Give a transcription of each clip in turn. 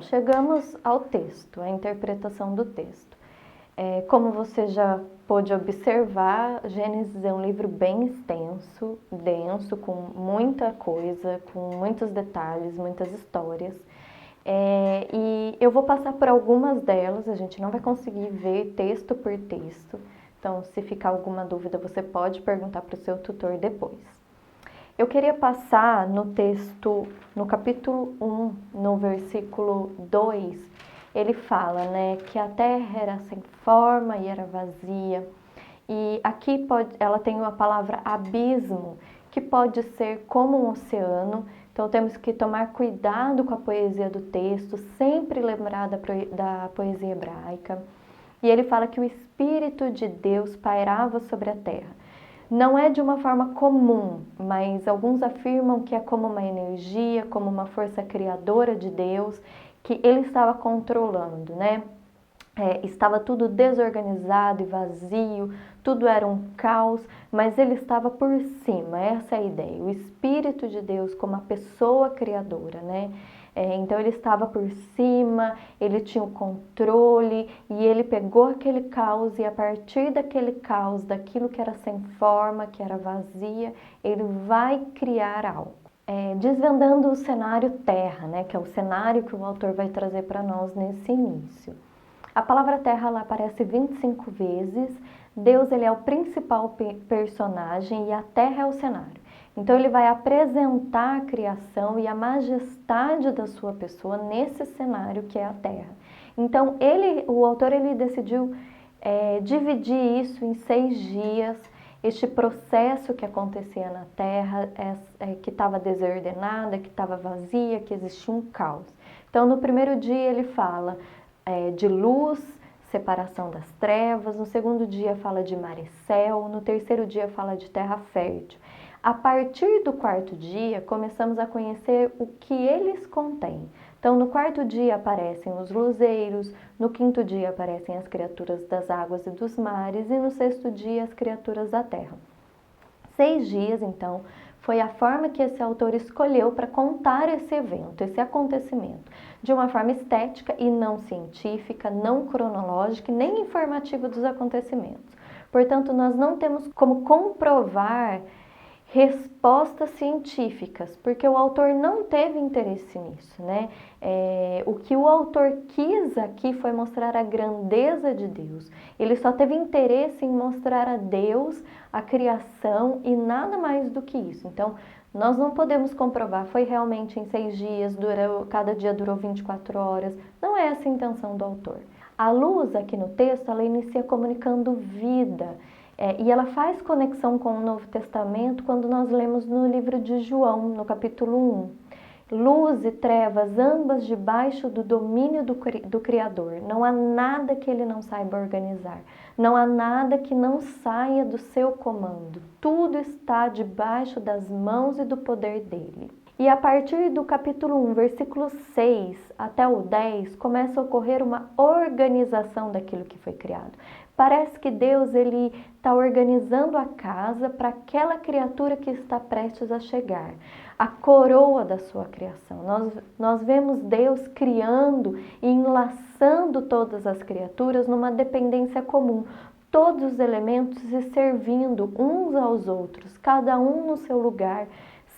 chegamos ao texto, à interpretação do texto. Como você já pôde observar, Gênesis é um livro bem extenso, denso, com muita coisa, com muitos detalhes, muitas histórias. E eu vou passar por algumas delas, a gente não vai conseguir ver texto por texto, então se ficar alguma dúvida você pode perguntar para o seu tutor depois. Eu queria passar no texto, no capítulo 1, no versículo 2, ele fala, né, que a terra era sem forma e era vazia. E aqui ela tem a palavra abismo, que pode ser como um oceano. Então temos que tomar cuidado com a poesia do texto, sempre lembrar da poesia hebraica. E ele fala que o Espírito de Deus pairava sobre a terra. Não é de uma forma comum, mas alguns afirmam que é como uma energia, como uma força criadora de Deus, que ele estava controlando, né? Estava tudo desorganizado e vazio, tudo era um caos, mas ele estava por cima, essa é a ideia. O Espírito de Deus como a pessoa criadora, né? Então ele estava por cima, ele tinha o controle e ele pegou aquele caos e a partir daquele caos, daquilo que era sem forma, que era vazia, ele vai criar algo. Desvendando o cenário terra, né, que é o cenário que o autor vai trazer para nós nesse início. A palavra terra ela aparece 25 vezes, Deus ele é o principal personagem e a terra é o cenário. Então ele vai apresentar a criação e a majestade da sua pessoa nesse cenário que é a terra. Então o autor ele decidiu dividir isso em 6 dias, este processo que acontecia na terra, que estava desordenada, que estava vazia, que existia um caos. Então no primeiro dia ele fala de luz, separação das trevas, no segundo dia fala de mar e céu, no terceiro dia fala de terra fértil. A partir do quarto dia, começamos a conhecer o que eles contêm. Então, no quarto dia aparecem os luzeiros, no quinto dia aparecem as criaturas das águas e dos mares, e no sexto dia as criaturas da terra. 6 dias, então, foi a forma que esse autor escolheu para contar esse evento, esse acontecimento, de uma forma estética e não científica, não cronológica e nem informativa dos acontecimentos. Portanto, nós não temos como comprovar respostas científicas, porque o autor não teve interesse nisso, né? O que o autor quis aqui foi mostrar a grandeza de Deus. Ele só teve interesse em mostrar a Deus, a criação e nada mais do que isso. Então, nós não podemos comprovar, foi realmente em 6 dias, cada dia durou 24 horas. Não é essa a intenção do autor. A luz aqui no texto, ela inicia comunicando vida. E ela faz conexão com o Novo Testamento quando nós lemos no livro de João, no capítulo 1. Luz e trevas, ambas debaixo do domínio do Criador. Não há nada que ele não saiba organizar. Não há nada que não saia do seu comando. Tudo está debaixo das mãos e do poder dele. E a partir do capítulo 1, versículo 6 até o 10, começa a ocorrer uma organização daquilo que foi criado. Parece que Deus ele está organizando a casa para aquela criatura que está prestes a chegar, a coroa da sua criação. Nós vemos Deus criando e enlaçando todas as criaturas numa dependência comum, todos os elementos se servindo uns aos outros, cada um no seu lugar,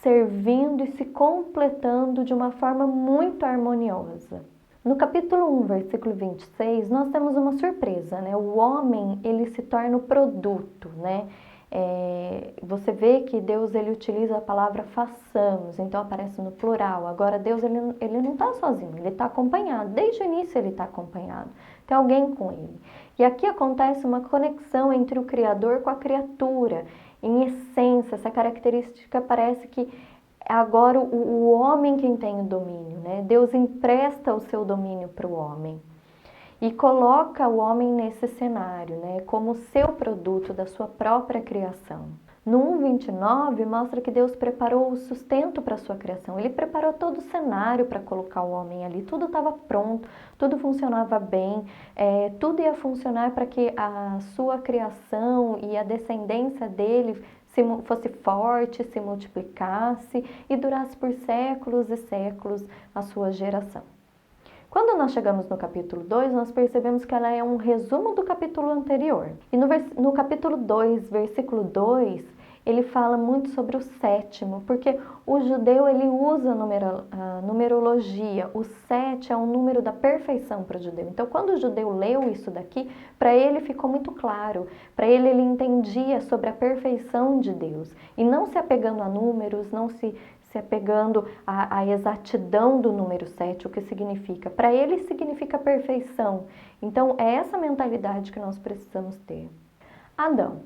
servindo e se completando de uma forma muito harmoniosa. No capítulo 1, versículo 26, nós temos uma surpresa, né? O homem, ele se torna o produto, né? Você vê que Deus, ele utiliza a palavra façamos, então aparece no plural. Agora, Deus, ele não está sozinho, ele está acompanhado. Desde o início, ele está acompanhado. Tem alguém com ele. E aqui acontece uma conexão entre o Criador com a criatura. Em essência, essa característica parece que agora o homem quem tem o domínio, né? Deus empresta o seu domínio para o homem e coloca o homem nesse cenário, né? Como seu produto da sua própria criação. No 1:29 mostra que Deus preparou o sustento para a sua criação. Ele preparou todo o cenário para colocar o homem ali. Tudo estava pronto, tudo funcionava bem, tudo ia funcionar para que a sua criação e a descendência dele fosse forte, se multiplicasse e durasse por séculos e séculos a sua geração. Quando nós chegamos no capítulo 2, nós percebemos que ela é um resumo do capítulo anterior. E no capítulo 2, versículo 2, ele fala muito sobre o sétimo, porque o judeu ele usa a numerologia. O 7 é um número da perfeição para o judeu. Então, quando o judeu leu isso daqui, para ele ficou muito claro. Para ele entendia sobre a perfeição de Deus. E não se apegando a números, não se apegando à exatidão do número 7, o que significa. Para ele significa perfeição. Então, é essa mentalidade que nós precisamos ter. Adão.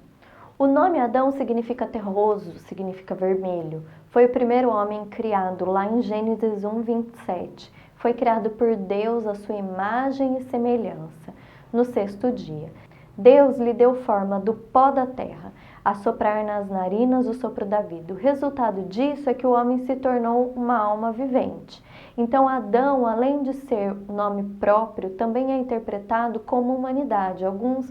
O nome Adão significa terroso, significa vermelho. Foi o primeiro homem criado lá em Gênesis 1:27. Foi criado por Deus à sua imagem e semelhança, no sexto dia. Deus lhe deu forma do pó da terra, a soprar nas narinas o sopro da vida. O resultado disso é que o homem se tornou uma alma vivente. Então, Adão, além de ser nome próprio, também é interpretado como humanidade. Alguns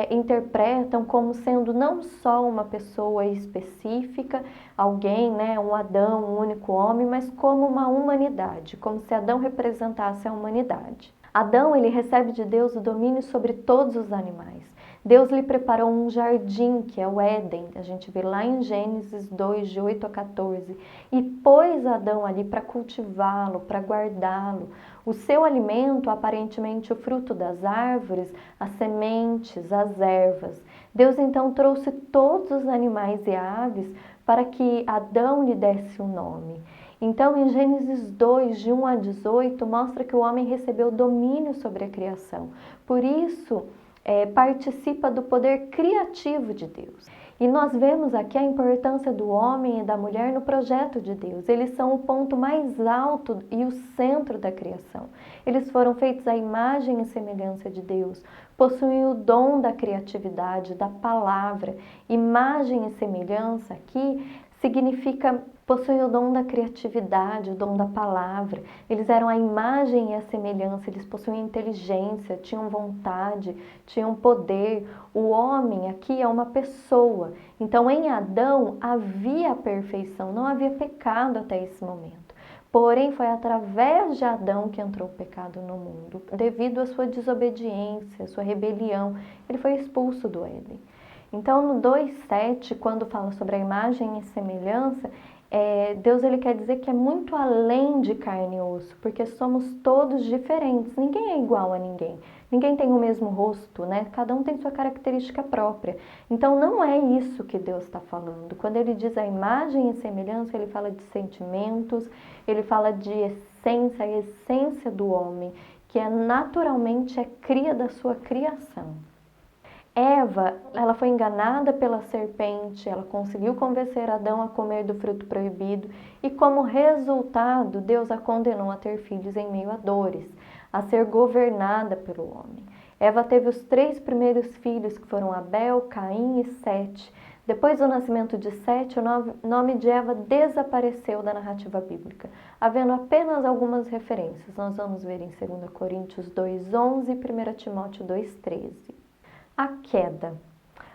interpretam como sendo não só uma pessoa específica, alguém, né, um Adão, um único homem, mas como uma humanidade, como se Adão representasse a humanidade. Adão, ele recebe de Deus o domínio sobre todos os animais. Deus lhe preparou um jardim, que é o Éden, a gente vê lá em Gênesis 2, de 8 a 14, e pôs Adão ali para cultivá-lo, para guardá-lo. O seu alimento, aparentemente o fruto das árvores, as sementes, as ervas. Deus então trouxe todos os animais e aves para que Adão lhe desse um nome. Então, em Gênesis 2, de 1 a 18, mostra que o homem recebeu domínio sobre a criação. Por isso, participa do poder criativo de Deus. E nós vemos aqui a importância do homem e da mulher no projeto de Deus. Eles são o ponto mais alto e o centro da criação. Eles foram feitos à imagem e semelhança de Deus. Possuem o dom da criatividade, da palavra. Imagem e semelhança aqui significa possuem o dom da criatividade, o dom da palavra. Eles eram a imagem e a semelhança, eles possuíam inteligência, tinham vontade, tinham poder. O homem aqui é uma pessoa. Então, em Adão havia a perfeição, não havia pecado até esse momento. Porém, foi através de Adão que entrou o pecado no mundo. Devido à sua desobediência, à sua rebelião, ele foi expulso do Éden. Então, no 2:7, quando fala sobre a imagem e semelhança, Deus ele quer dizer que é muito além de carne e osso, porque somos todos diferentes, ninguém é igual a ninguém, ninguém tem o mesmo rosto, né? Cada um tem sua característica própria. Então não é isso que Deus está falando. Quando ele diz a imagem e semelhança, ele fala de sentimentos, ele fala de essência, a essência do homem, que naturalmente é cria da sua criação. Eva, ela foi enganada pela serpente, ela conseguiu convencer Adão a comer do fruto proibido e, como resultado, Deus a condenou a ter filhos em meio a dores, a ser governada pelo homem. Eva teve os 3 primeiros filhos, que foram Abel, Caim e Sete. Depois do nascimento de Sete, o nome de Eva desapareceu da narrativa bíblica, havendo apenas algumas referências. Nós vamos ver em 2 Coríntios 2:11 e 1 Timóteo 2:13. A queda.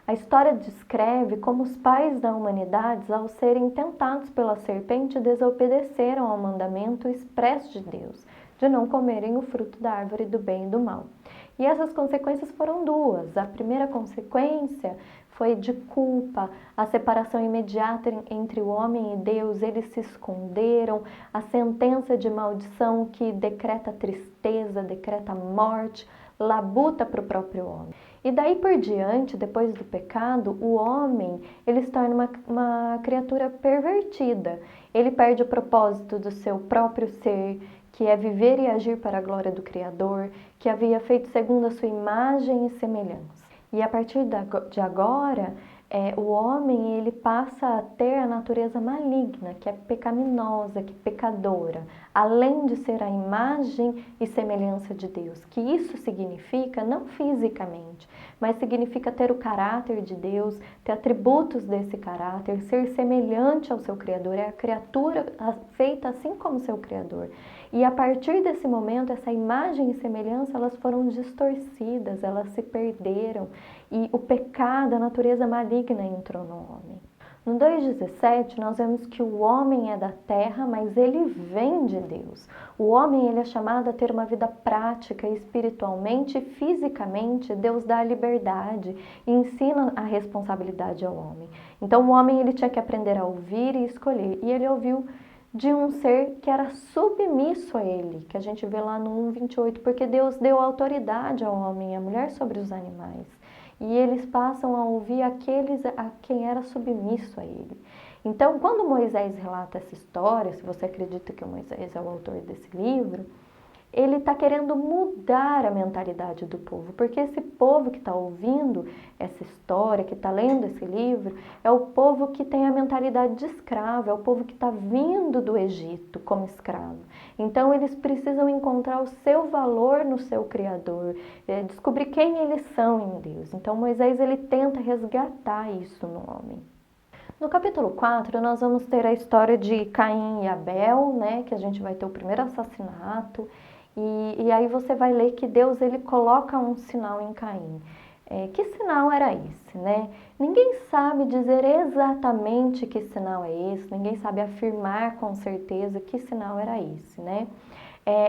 A história descreve como os pais da humanidade, ao serem tentados pela serpente, desobedeceram ao mandamento expresso de Deus, de não comerem o fruto da árvore do bem e do mal. E essas consequências foram 2. A primeira consequência foi de culpa, a separação imediata entre o homem e Deus, eles se esconderam, a sentença de maldição que decreta tristeza, decreta morte, labuta para o próprio homem. E daí por diante, depois do pecado, o homem ele se torna uma criatura pervertida. Ele perde o propósito do seu próprio ser, que é viver e agir para a glória do Criador, que havia feito segundo a sua imagem e semelhança. E a partir de agora, o homem ele passa a ter a natureza maligna, que é pecaminosa, que é pecadora, além de ser a imagem e semelhança de Deus. Que isso significa, não fisicamente, mas significa ter o caráter de Deus, ter atributos desse caráter, ser semelhante ao seu Criador, é a criatura feita assim como seu Criador. E a partir desse momento, essa imagem e semelhança, elas foram distorcidas, elas se perderam. E o pecado, a natureza maligna entrou no homem. No 2,17 nós vemos que o homem é da terra, mas ele vem de Deus. O homem ele é chamado a ter uma vida prática, espiritualmente e fisicamente. Deus dá a liberdade e ensina a responsabilidade ao homem. Então o homem ele tinha que aprender a ouvir e escolher. E ele ouviu de um ser que era submisso a ele, que a gente vê lá no 1,28, porque Deus deu autoridade ao homem e à mulher sobre os animais. E eles passam a ouvir aqueles a quem era submisso a ele. Então, quando Moisés relata essa história, se você acredita que Moisés é o autor desse livro, ele está querendo mudar a mentalidade do povo, porque esse povo que está ouvindo essa história, que está lendo esse livro, é o povo que tem a mentalidade de escravo, é o povo que está vindo do Egito como escravo. Então eles precisam encontrar o seu valor no seu Criador, descobrir quem eles são em Deus. Então Moisés ele tenta resgatar isso no homem. No capítulo 4, nós vamos ter a história de Caim e Abel, né, que a gente vai ter o primeiro assassinato, e aí você vai ler que Deus ele coloca um sinal em Caim. Que sinal era esse, né? Ninguém sabe dizer exatamente que sinal é esse, ninguém sabe afirmar com certeza que sinal era esse, né?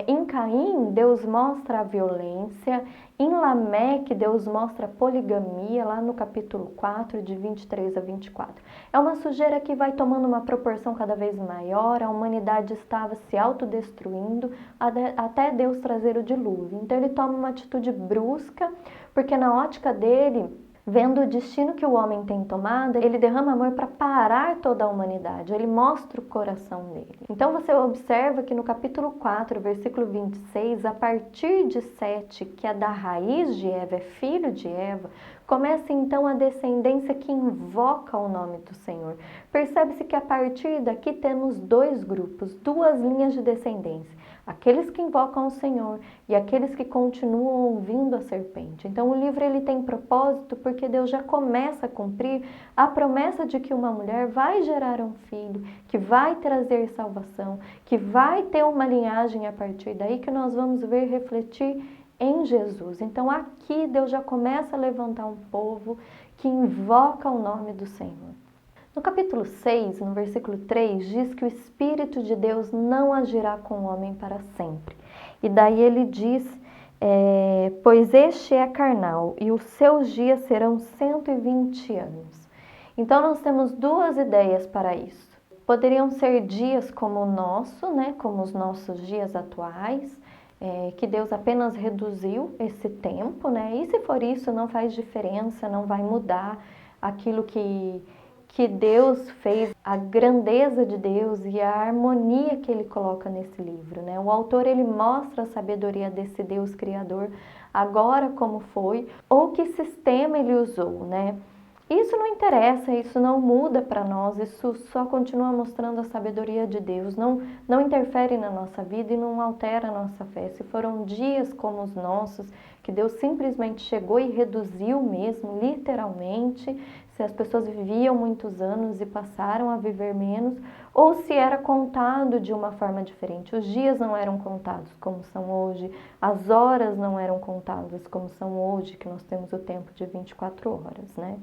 Em Caim, Deus mostra a violência. Em Lameque, Deus mostra a poligamia, lá no capítulo 4, de 23 a 24. É uma sujeira que vai tomando uma proporção cada vez maior, a humanidade estava se autodestruindo até Deus trazer o dilúvio. Então ele toma uma atitude brusca, porque na ótica dele, vendo o destino que o homem tem tomado, ele derrama amor para parar toda a humanidade, ele mostra o coração dele. Então você observa que no capítulo 4, versículo 26, a partir de Sete, que é da raiz de Eva, é filho de Eva, começa então a descendência que invoca o nome do Senhor. Percebe-se que a partir daqui temos dois grupos, duas linhas de descendência. Aqueles que invocam o Senhor e aqueles que continuam ouvindo a serpente. Então o livro ele tem propósito porque Deus já começa a cumprir a promessa de que uma mulher vai gerar um filho, que vai trazer salvação, que vai ter uma linhagem a partir daí que nós vamos ver refletir em Jesus. Então aqui Deus já começa a levantar um povo que invoca o nome do Senhor. No capítulo 6, no versículo 3, diz que o Espírito de Deus não agirá com o homem para sempre. E daí ele diz, pois este é carnal e os seus dias serão 120 anos. Então nós temos duas ideias para isso. Poderiam ser dias como o nosso, né, como os nossos dias atuais, que Deus apenas reduziu esse tempo, né? E se for isso, não faz diferença, não vai mudar aquilo que Deus fez, a grandeza de Deus e a harmonia que ele coloca nesse livro, né? O autor ele mostra a sabedoria desse Deus criador agora como foi ou que sistema ele usou, né? Isso não interessa, isso não muda para nós, isso só continua mostrando a sabedoria de Deus, não interfere na nossa vida e não altera a nossa fé. Se foram dias como os nossos, que Deus simplesmente chegou e reduziu mesmo, literalmente, se as pessoas viviam muitos anos e passaram a viver menos, ou se era contado de uma forma diferente. Os dias não eram contados como são hoje, as horas não eram contadas como são hoje, que nós temos o tempo de 24 horas, né?